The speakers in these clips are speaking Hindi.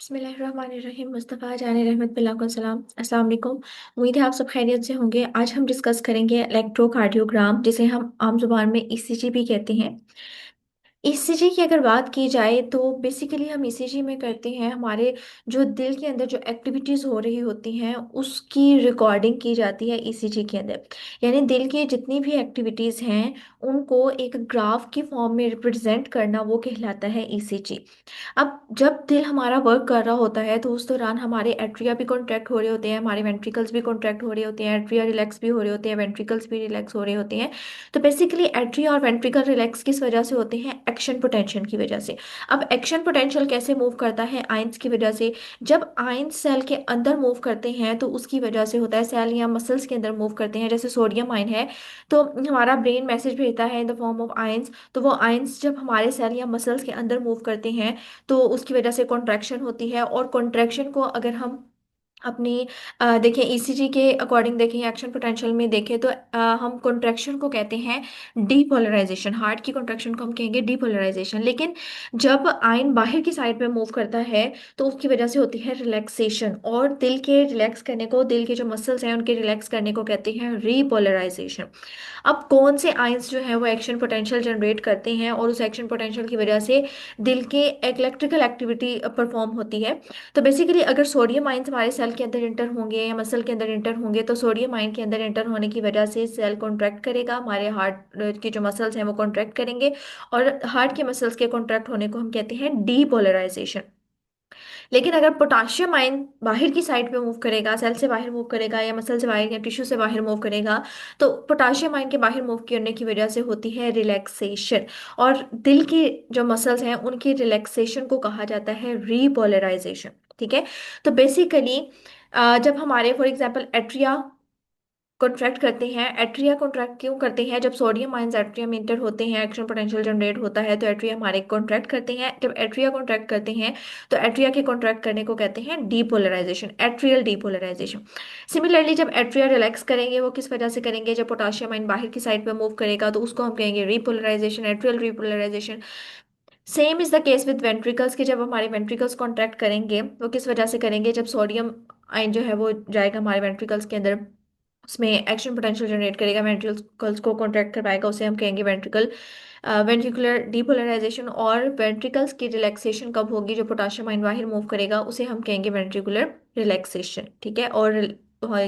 बिस्मिल्लाहिर्रहमानिर्रहीम मुस्तफ़ा जाने रहमत बिल्लाह सलाम अस्सलाम वालेकुम। उम्मीद है आप सब खैरियत से होंगे। आज हम डिस्कस करेंगे इलेक्ट्रोकार्डियोग्राम, जिसे हम आम जुबान में ईसीजी भी कहते हैं। ईसीजी की अगर बात की जाए तो बेसिकली हम ईसीजी में करते हैं हमारे जो दिल के अंदर जो एक्टिविटीज़ हो रही होती हैं उसकी रिकॉर्डिंग की जाती है ईसीजी के अंदर। यानी दिल की जितनी भी एक्टिविटीज़ हैं उनको एक ग्राफ की फॉर्म में रिप्रेजेंट करना वो कहलाता है ईसीजी। अब जब दिल हमारा वर्क कर रहा होता है तो उस दौरान हमारे एट्रिया भी कॉन्ट्रैक्ट हो रहे होते हैं, हमारे वेंट्रिकल्स भी कॉन्ट्रैक्ट हो रहे होते हैं, एट्रिया रिलैक्स भी हो रहे होते हैं, वेंट्रिकल्स भी रिलैक्स हो रहे होते हैं। तो बेसिकली एट्रिया और वेंट्रिकल रिलैक्स किस वजह से होते हैं? एक्शन पोटेंशियल की वजह से। अब एक्शन पोटेंशियल कैसे मूव करता है? आयंस की वजह से। जब आयंस सेल के अंदर मूव करते हैं तो उसकी वजह से होता है, सेल या मसल्स के अंदर मूव करते हैं, जैसे सोडियम आयन है तो हमारा ब्रेन मैसेज भेजता है in the form of ions. तो वो आयंस जब हमारे सेल या मसल्स के अंदर मूव करते हैं तो उसकी वजह से कॉन्ट्रैक्शन होती है। और कॉन्ट्रैक्शन को अगर हम अपनी देखें ईसीजी के अकॉर्डिंग देखें, एक्शन पोटेंशियल में देखें तो हम कॉन्ट्रैक्शन को कहते हैं डीपोलराइजेशन। हार्ट की कॉन्ट्रैक्शन को हम कहेंगे डीपोलराइजेशन। लेकिन जब आयन बाहर की साइड पे मूव करता है तो उसकी वजह से होती है रिलैक्सेशन। और दिल के रिलैक्स करने को, दिल के जो मसल्स हैं उनके रिलैक्स करने को कहते हैं रीपोलराइजेशन। अब कौन से आयंस जो है वो एक्शन पोटेंशियल जनरेट करते हैं और उस एक्शन पोटेंशियल की वजह से दिल के इलेक्ट्रिकल एक्टिविटी परफॉर्म होती है? तो बेसिकली अगर सोडियम आयंस हमारे सेल के अंदर इंटर होंगे या मसल के अंदर इंटर होंगे तो सोडियम आयन के अंदर इंटर होने की वजह से सेल कॉन्ट्रैक्ट करेगा, हमारे हार्ट के जो मसल्स हैं वो कॉन्ट्रैक्ट करेंगे। और हार्ट के मसल्स के कॉन्ट्रैक्ट होने को हम कहते हैं डीपोलराइजेशन। लेकिन अगर पोटाशियम आयन बाहर की साइड पे मूव करेगा, सेल से बाहर मूव करेगा या मसल से बाहर या टिश्यू से बाहर मूव करेगा, तो पोटाशियम आयन के बाहर मूव करने की वजह से होती है रिलैक्सेशन। और दिल की जो मसल्स हैं उनकी रिलैक्सेशन को कहा जाता है रीपोलराइजेशन। ठीक है। तो बेसिकली जब हमारे फॉर एग्जांपल एट्रिया कॉन्ट्रैक्ट करते हैं, एट्रिया कॉन्ट्रैक्ट क्यों करते हैं? जब सोडियम आयंस एट्रिया में इंटर होते हैं, एक्शन पोटेंशियल जनरेट होता है तो एट्रिया हमारे कॉन्ट्रैक्ट करते हैं। जब एट्रिया कॉन्ट्रैक्ट करते हैं तो एट्रिया के कॉन्ट्रैक्ट करने को कहते हैं डीपोलराइजेशन, एट्रियल डीपोलराइजेशन। सिमिलरली जब एट्रिया रिलैक्स करेंगे वो किस वजह से करेंगे? जब पोटाशियम आयन बाहर की साइड पे मूव करेगा तो उसको हम कहेंगे repolarisation, atrial repolarisation. Same is the case with ventricles के जब हमारे वेंट्रिकल्स कॉन्ट्रैक्ट करेंगे वो किस वजह से करेंगे? जब सोडियम आयन जो है वो जाएगा हमारे वेंट्रिकल्स के अंदर, उसमें एक्शन पोटेंशियल जनरेट करेगा, वेंट्रिकल्स को कॉन्ट्रैक्ट करवाएगा, उसे हम कहेंगे वेंट्रिकल वेंट्रिकुलर डीपोलराइजेशन। और वेंट्रिकल्स की रिलैक्सेशन कब होगी? जो पोटाशियम आयन बाहर मूव करेगा उसे हम कहेंगे वेंट्रिकुलर रिलैक्सेशन। ठीक है। और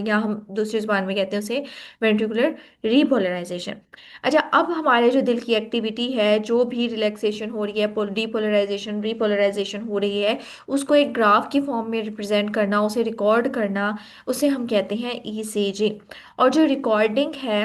या हम दूसरी जुबान में कहते हैं उसे वेंट्रिकुलर रीपोलराइजेशन। अच्छा, अब हमारे जो दिल की एक्टिविटी है, जो भी रिलैक्सेशन हो रही है, डीपोलराइजेशन रीपोलराइजेशन हो रही है, उसको एक ग्राफ की फॉर्म में रिप्रेजेंट करना, उसे रिकॉर्ड करना, उसे हम कहते हैं ईसीजी। और जो रिकॉर्डिंग है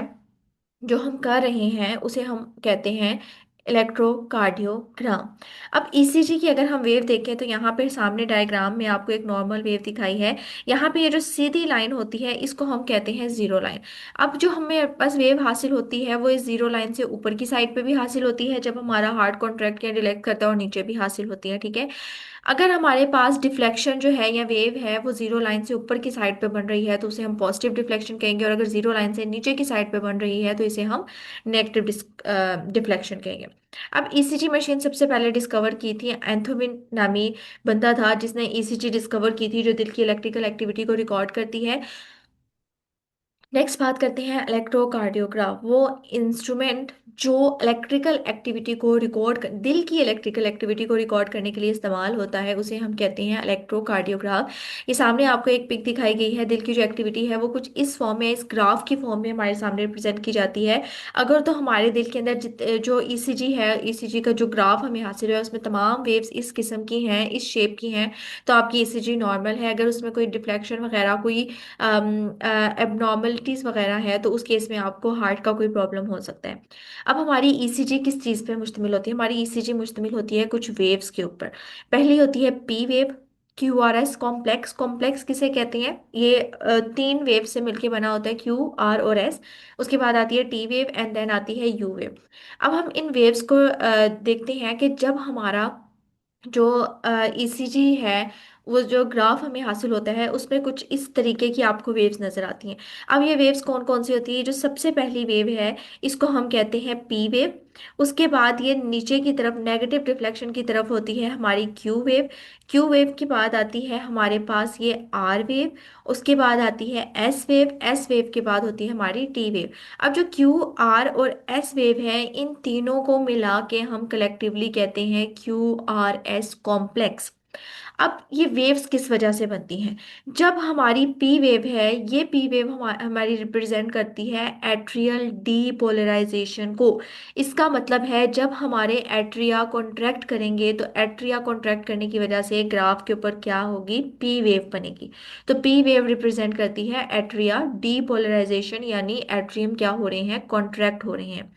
जो हम कर रहे हैं उसे हम कहते हैं इलेक्ट्रोकार्डियोग्राम। अब ईसीजी की अगर हम वेव देखें तो यहाँ पे सामने डायग्राम में आपको एक नॉर्मल वेव दिखाई है। यहाँ पे ये जो सीधी लाइन होती है इसको हम कहते हैं जीरो लाइन। अब जो हमें बस वेव हासिल होती है वो इस जीरो लाइन से ऊपर की साइड पे भी हासिल होती है जब हमारा हार्ट कॉन्ट्रैक्ट या रिलैक्स करता है, और नीचे भी हासिल होती है। ठीक है। अगर हमारे पास डिफ्लेक्शन जो है या वेव है वो जीरो लाइन से ऊपर की साइड पे बन रही है तो उसे हम पॉजिटिव डिफ्लेक्शन कहेंगे, और अगर जीरो लाइन से नीचे की साइड पे बन रही है तो इसे हम नेगेटिव डिफ्लेक्शन कहेंगे। अब ईसीजी मशीन सबसे पहले डिस्कवर की थी एंथोविन नामी बंदा था जिसने ईसीजी डिस्कवर की थी, जो दिल की इलेक्ट्रिकल एक्टिविटी को रिकॉर्ड करती है। नेक्स्ट बात करते हैं इलेक्ट्रोकार्डियोग्राफ, वो इंस्ट्रूमेंट जो इलेक्ट्रिकल एक्टिविटी को रिकॉर्ड, दिल की इलेक्ट्रिकल एक्टिविटी को रिकॉर्ड करने के लिए इस्तेमाल होता है, उसे हम कहते हैं इलेक्ट्रोकार्डियोग्राफ। ये सामने आपको एक पिक दिखाई गई है। दिल की जो एक्टिविटी है वो कुछ इस फॉर्म में, इस ग्राफ की फॉर्म में हमारे सामने रिप्रेजेंट की जाती है। अगर तो हमारे दिल के अंदर जो ईसीजी है, ईसीजी का जो ग्राफ हमें हासिल हुआ है उसमें तमाम वेव्स इस किस्म की हैं, इस शेप की हैं, तो आपकी ईसीजी नॉर्मल है। अगर उसमें कोई डिफ्लेक्शन वगैरह, कोई एबनॉर्मलिटीज वगैरह है तो उस केस में आपको हार्ट का कोई प्रॉब्लम हो सकता है। अब हमारी ईसीजी किस चीज़ पे मुश्तमिल होती है? हमारी ईसीजी मुश्तमिल होती है कुछ वेव्स के ऊपर। पहली होती है P wave, Q R S complex. Complex किसे कहते हैं? ये तीन वेव से मिलके बना होता है, क्यू आर और एस। उसके बाद आती है टी वेव एंड देन आती है यू वेव। अब हम इन वेव्स को देखते हैं कि जब हमारा जो ईसीजी है वो जो ग्राफ हमें हासिल होता है उसमें कुछ इस तरीके की आपको वेव्स नजर आती हैं। अब ये वेव्स कौन कौन सी होती है? जो सबसे पहली वेव है इसको हम कहते हैं पी वेव। उसके बाद ये नीचे की तरफ नेगेटिव रिफ्लेक्शन की तरफ होती है हमारी क्यू वेव। क्यू वेव के बाद आती है हमारे पास ये आर वेव। उसके बाद आती है एस वेव। एस वेव के बाद होती है हमारी टी वेव। अब जो क्यू आर और एस वेव है इन तीनों को मिला के हम कलेक्टिवली कहते हैं क्यू आर एस कॉम्प्लेक्स। अब ये वेव्स किस वजह से बनती हैं? जब हमारी पी वेव है, ये पी वेव हमारी रिप्रेजेंट करती है एट्रियल डीपोलराइजेशन को। इसका मतलब है जब हमारे एट्रिया कॉन्ट्रैक्ट करेंगे तो एट्रिया कॉन्ट्रैक्ट करने की वजह से ग्राफ के ऊपर क्या होगी? पी वेव बनेगी। तो पी वेव रिप्रेजेंट करती है एट्रिया डीपोलराइजेशन, यानी एट्रियम क्या हो रहे हैं? कॉन्ट्रैक्ट हो रहे हैं।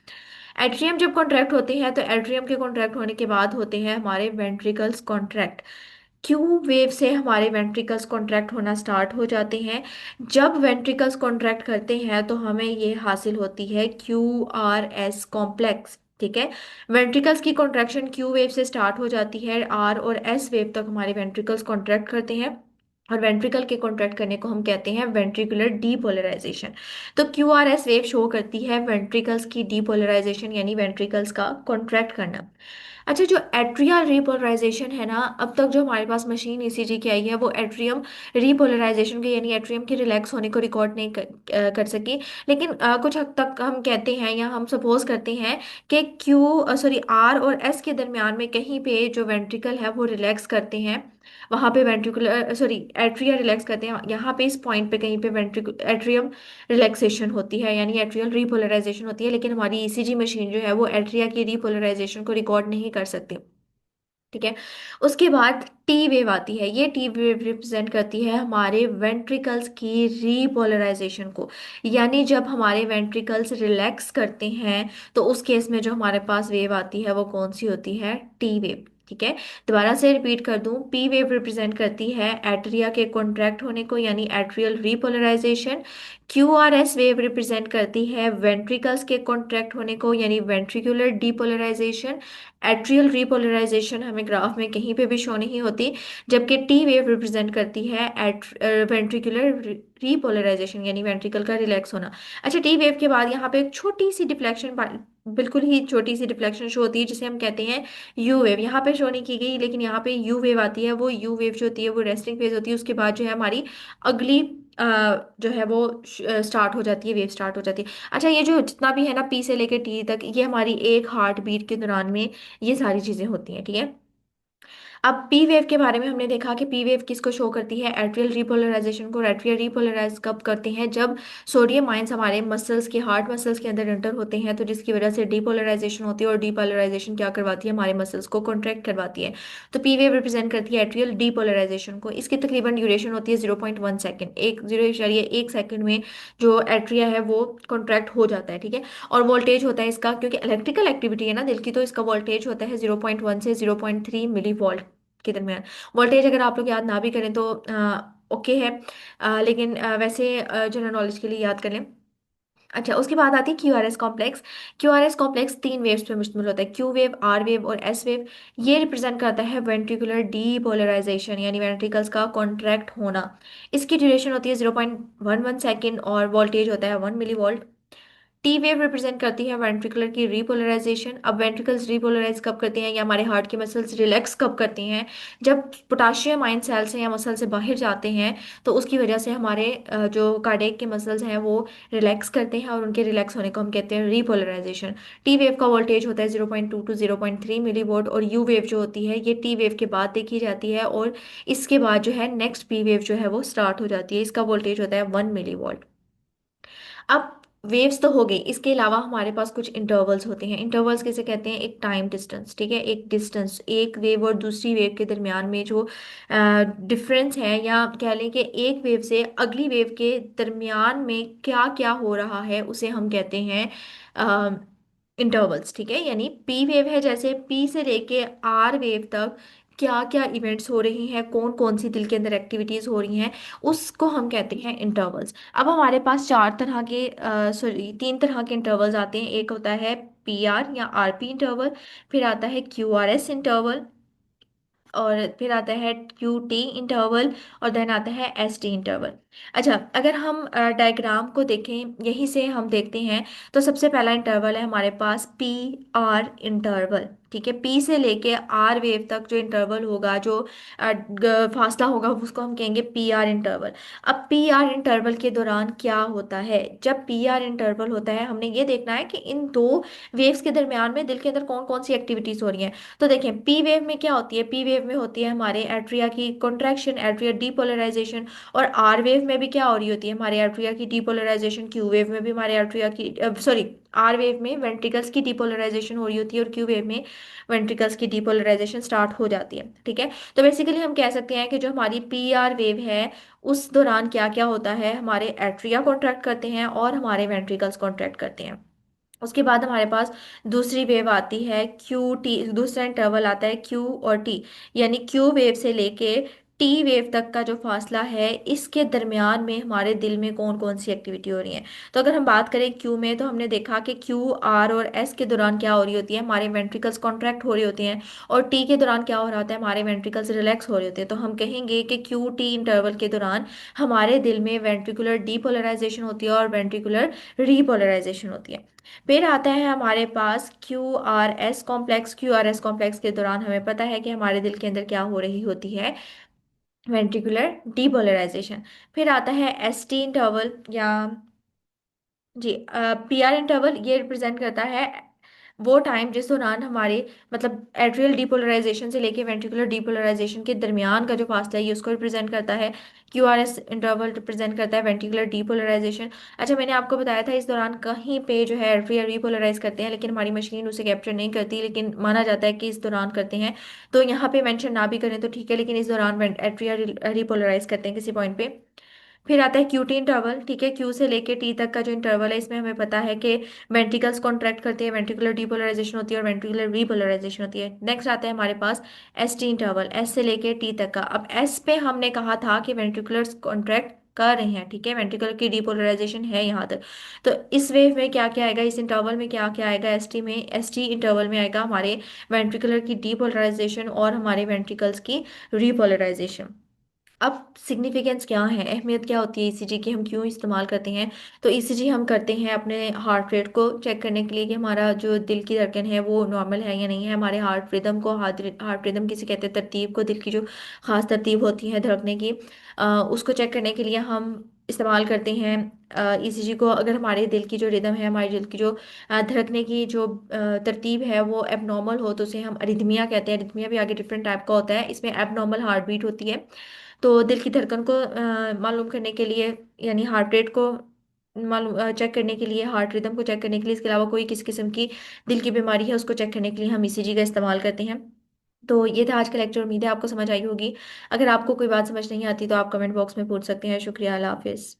एट्रियम जब कॉन्ट्रैक्ट होते हैं तो एट्रियम के कॉन्ट्रैक्ट होने के बाद होते हैं हमारे वेंट्रिकल्स कॉन्ट्रैक्ट। क्यू वेव से हमारे वेंट्रिकल्स कॉन्ट्रैक्ट होना स्टार्ट हो जाते हैं। जब वेंट्रिकल्स कॉन्ट्रैक्ट करते हैं तो हमें ये हासिल होती है क्यू आर एस कॉम्प्लेक्स। ठीक है। वेंट्रिकल्स की कॉन्ट्रैक्शन क्यू वेव से स्टार्ट हो जाती है, आर और एस वेव तक हमारे वेंट्रिकल्स कॉन्ट्रैक्ट करते हैं। और वेंट्रिकल के कॉन्ट्रैक्ट करने को हम कहते हैं वेंट्रिकुलर डीपोलराइजेशन। तो Q R S wave show करती है वेंट्रिकल्स की डीपोलराइजेशन, यानी वेंट्रिकल्स का कॉन्ट्रैक्ट करना। अच्छा, जो एट्रियल रिपोलराइजेशन है ना, अब तक जो हमारे पास मशीन ईसीजी की आई है वो एट्रियम रिपोलराइजेशन के यानी एट्रियम के रिलैक्स होने को रिकॉर्ड नहीं कर सकी। लेकिन कुछ हद तक हम कहते हैं या हम सपोज करते हैं कि आर और एस के दरमियान में कहीं पे जो वेंट्रिकल है वो रिलैक्स करते हैं। वहां पे वेंट्रिकुलर एट्रिया रिलैक्स करते हैं, यहाँ पे इस पॉइंट पे कहीं पे वेंट्रिकल एट्रियम रिलैक्सेशन होती है यानी एट्रियल रिपोलराइजेशन होती है। लेकिन हमारी ईसीजी मशीन जो है वो एट्रिया की रिपोलराइजेशन को रिकॉर्ड नहीं कर सकती। ठीक है। उसके बाद टी वेव आती है। ये टी वेव रिप्रेजेंट करती है हमारे वेंट्रिकल्स की रीपोलराइजेशन को। यानी जब हमारे वेंट्रिकल्स रिलैक्स करते हैं तो उस केस में जो हमारे पास वेव आती है वो कौन सी होती है? T wave. ठीक है। दोबारा से रिपीट कर दूं, पी वेव रिप्रेजेंट करती है एट्रिया के कॉन्ट्रैक्ट होने को यानी atrial repolarisation. Q R S wave represent करती है वेंट्रिकल्स के कॉन्ट्रैक्ट होने को यानी वेंट्रिकुलर डीपोलराइजेशन। एट्रियल रिपोलराइजेशन हमें ग्राफ में कहीं पे भी शो नहीं होती। जबकि टी वेव रिप्रेजेंट करती है वेंट्रिकुलर रिपोलराइजेशन यानी वेंट्रिकल का रिलैक्स होना। अच्छा, टी वेव के बाद यहाँ पे एक छोटी सी डिफ्लेक्शन, बिल्कुल ही छोटी सी डिफ्लेक्शन शो होती है जिसे हम कहते हैं यू वेव। यहाँ पे शो नहीं की गई लेकिन यहाँ पे यू वेव आती है। वो यू वेव जो होती है वो रेस्टिंग फेज होती है। उसके बाद जो है हमारी अगली अ, जो है वो स्टार्ट हो जाती है, वेव स्टार्ट हो जाती है। अच्छा, ये जो जितना भी है ना पी से लेके टी तक, ये हमारी एक हार्ट बीट के दौरान में ये सारी चीजें होती हैं। ठीक है। अब पी वेव के बारे में हमने देखा कि पी वेव किसको शो करती है? एट्रियल रिपोलराइजेशन को। एट्रियल रिपोलराइज कब करते हैं? जब सोडियम आयंस हमारे मसल्स के हार्ट मसल्स के अंदर एंटर होते हैं तो जिसकी वजह से डीपोलराइजेशन होती है। और डीपोलराइजेशन क्या करवाती है? हमारे मसल्स को कॉन्ट्रैक्ट करवाती है। तो पी वेव रिप्रेजेंट करती है एट्रियल डीपोलराइजेशन को। इसकी तकरीबन ड्यूरेशन होती है 0.1 सेकेंड, 1 0.1 सेकेंड में जो एट्रिया है वो कॉन्ट्रैक्ट हो जाता है। ठीक है। और वोल्टेज होता है इसका, क्योंकि इलेक्ट्रिकल एक्टिविटी है ना दिल की, तो इसका वोल्टेज होता है 0.1 से 0.3 मिली वोल्ट के दरमियान। वोल्टेज अगर आप लोग याद ना भी करें तो ओके है। लेकिन वैसे जनरल नॉलेज के लिए याद कर लें। अच्छा, उसके बाद आती है Q R S complex. Q R S complex तीन वेव्स पे मुश्तमिल होता है, क्यू वेव, आर वेव और एस वेव। ये रिप्रेजेंट करता है वेंट्रिकुलर डीपोलराइजेशन यानी वेंट्रिकल्स का कॉन्ट्रैक्ट होना। इसकी ड्यूरेशन होती है 0.11 सेकेंड और वोल्टेज होता है 1 millivolt. T wave represent करती है वेंट्रिकुलर की रिपोलराइजेशन। अब वेंट्रिकल्स रिपोलराइज कब करते हैं या हमारे हार्ट के मसल्स रिलैक्स कब करते हैं? जब पोटाशियम आयन सेल से या मसल से बाहर जाते हैं तो उसकी वजह से हमारे जो कार्डियक के मसल्स हैं वो रिलैक्स करते हैं और उनके रिलैक्स होने को हम कहते हैं रिपोलराइजेशन। टी वेव का वोल्टेज होता है 0.2 टू 0.3 मिली वोल्ट। और यू वेव जो होती है ये टी वेव के बाद देखी जाती है और इसके बाद जो है नेक्स्ट पी वेव जो है वो स्टार्ट हो जाती है। इसका वोल्टेज होता है 1 मिली वोल्ट। अब वेव्स तो हो गई, इसके अलावा हमारे पास कुछ इंटरवल्स होते हैं। इंटरवल्स किसे कहते हैं? एक टाइम डिस्टेंस। ठीक है। एक डिस्टेंस, एक वेव और दूसरी वेव के दरमियान में जो डिफरेंस है, या कह लें कि एक वेव से अगली वेव के दरमियान में क्या क्या हो रहा है, उसे हम कहते हैं इंटरवल्स। ठीक है। यानी पी वेव है, जैसे पी से लेके आर वेव तक क्या क्या इवेंट्स हो रही हैं, कौन कौन सी दिल के अंदर एक्टिविटीज हो रही हैं, उसको हम कहते हैं इंटरवल्स। अब हमारे पास तीन तरह के इंटरवल्स आते हैं। एक होता है पी आर या आर पी इंटरवल, फिर आता है क्यू आर एस इंटरवल, और फिर आता है क्यू टी इंटरवल, और देन आता है एस टी इंटरवल। अच्छा, अगर हम डायग्राम को देखें, यहीं से हम देखते हैं, तो सबसे पहला इंटरवल है हमारे पास पी आर इंटरवल। ठीक है, पी से लेके आर वेव तक जो इंटरवल होगा, जो फासला होगा, उसको हम कहेंगे पी आर इंटरवल। अब पी आर इंटरवल के दौरान क्या होता है? जब पी आर इंटरवल होता है, हमने ये देखना है कि इन दो वेव्स के दरमियान में दिल के अंदर कौन कौन सी एक्टिविटीज हो रही हैं। तो देखें, पी वेव में क्या होती है? पी वेव में होती है हमारे एट्रिया की कॉन्ट्रैक्शन, एट्रिया डीपोलराइजेशन। और आर वेव में भी क्या हो रही होती है? हमारे एट्रिया की डीपोलराइजेशन। क्यू वेव में भी हमारे एट्रिया की, सॉरी, आर वेव में वेंट्रिकल्स की डीपोलराइजेशन हो रही होती है, और क्यू वेव में वेंट्रिकल्स की डीपोलराइजेशन स्टार्ट हो जाती है। ठीक है, तो बेसिकली हम कह सकते हैं कि जो हमारी पी आर वेव है, उस दौरान क्या क्या होता है? हमारे एट्रिया कॉन्ट्रैक्ट करते हैं और हमारे वेंट्रिकल्स कॉन्ट्रैक्ट करते हैं। उसके बाद हमारे पास दूसरी वेव आती है क्यू टी, दूसरा इंटरवल आता है क्यू और टी। यानी क्यू वेव से लेके टी वेव तक का जो फासला है, इसके दरमियान में हमारे दिल में कौन कौन सी एक्टिविटी हो रही है। तो अगर हम बात करें क्यू में, तो हमने देखा कि क्यू आर और एस के दौरान क्या हो रही होती है? हमारे वेंट्रिकल्स कॉन्ट्रैक्ट हो रही होती हैं। और टी के दौरान क्या हो रहा होता है? हमारे वेंट्रिकल्स रिलैक्स हो रहे होते हैं। तो हम कहेंगे कि क्यू टी इंटरवल के दौरान हमारे दिल में वेंट्रिकुलर डीपोलराइजेशन होती है और वेंट्रिकुलर रीपोलराइजेशन होती है। फिर आता है हमारे पास Q R S complex. Q R S complex के दौरान हमें पता है कि हमारे दिल के अंदर क्या हो रही होती है? Ventricular depolarisation. फिर आता है एस टी इंटरवल, या जी, पी आर इंटरवल। ये रिप्रेजेंट करता है वो टाइम जिस दौरान हमारे, मतलब एट्रियल डीपोलराइजेशन से लेके वेंट्रिकुलर डीपोलराइजेशन के दरमियान का जो फासला है, ये उसको रिप्रेजेंट करता है। Q R S interval represent करता है वेंट्रिकुलर डीपोलराइजेशन। अच्छा, मैंने आपको बताया था इस दौरान कहीं पे जो है एट्रिया रीपोलराइज करते हैं, लेकिन हमारी मशीन उसे कैप्चर नहीं करती, लेकिन माना जाता है कि इस दौरान करते हैं। तो यहाँ पे मेंशन ना भी करें तो ठीक है, लेकिन इस दौरान एट्रिया रीपोलराइज करते हैं किसी पॉइंट पे। फिर आता है क्यू टी इंटरवल। ठीक है, क्यू से लेके टी तक का जो इंटरवल है, इसमें हमें पता है कि वेंट्रिकल्स कॉन्ट्रैक्ट करते हैं, वेंट्रिकुलर डीपोलराइजेशन होती है और वेंट्रिकुलर रीपोलराइजेशन होती है। नेक्स्ट आता है हमारे पास एस टी इंटरवल, एस से लेके टी तक का। अब एस पे हमने कहा था कि वेंट्रिकुलर कॉन्ट्रैक्ट कर रहे हैं, ठीक है, वेंट्रिकुलर की डीपोलराइजेशन है यहाँ तक। तो इस वेव में क्या क्या आएगा? इस इंटरवल में क्या क्या आएगा? एस टी में, एस टी इंटरवल में आएगा हमारे वेंट्रिकुलर की डीपोलराइजेशन और हमारे वेंट्रिकल्स की रीपोलराइजेशन। अब सिग्निफिकेंस क्या है, अहमियत क्या होती है ईसीजी की, हम क्यों इस्तेमाल करते हैं? तो ईसीजी हम करते हैं अपने हार्ट रेट को चेक करने के लिए कि हमारा जो दिल की धड़कन है वो नॉर्मल है या नहीं है। हमारे हार्ट रिदम को, हार्ट रिदम किसे कहते हैं? तरतीब को, दिल की जो खास तरतीब होती है धड़कने की, उसको चेक करने के लिए हम इस्तेमाल करते हैं ईसीजी को। अगर हमारे दिल की जो रिदम है, हमारे दिल की जो धड़कने की जो तरतीब है वो एबनॉर्मल हो, तो उसे हम अरिथमिया कहते हैं। अरिथमिया भी आगे डिफरेंट टाइप का होता है, इसमें एबनॉर्मल हार्ट बीट होती है। तो दिल की धड़कन को मालूम करने के लिए, यानी हार्ट रेट को मालूम चेक करने के लिए, हार्ट रिदम को चेक करने के लिए, इसके अलावा कोई किस किस्म की दिल की बीमारी है उसको चेक करने के लिए हम ईसीजी का इस्तेमाल करते हैं। तो ये था आज का लेक्चर, उम्मीद है आपको समझ आई होगी। अगर आपको कोई बात समझ नहीं आती तो आप कमेंट बॉक्स में पूछ सकते हैं। शुक्रिया, अल्लाह हाफिज़।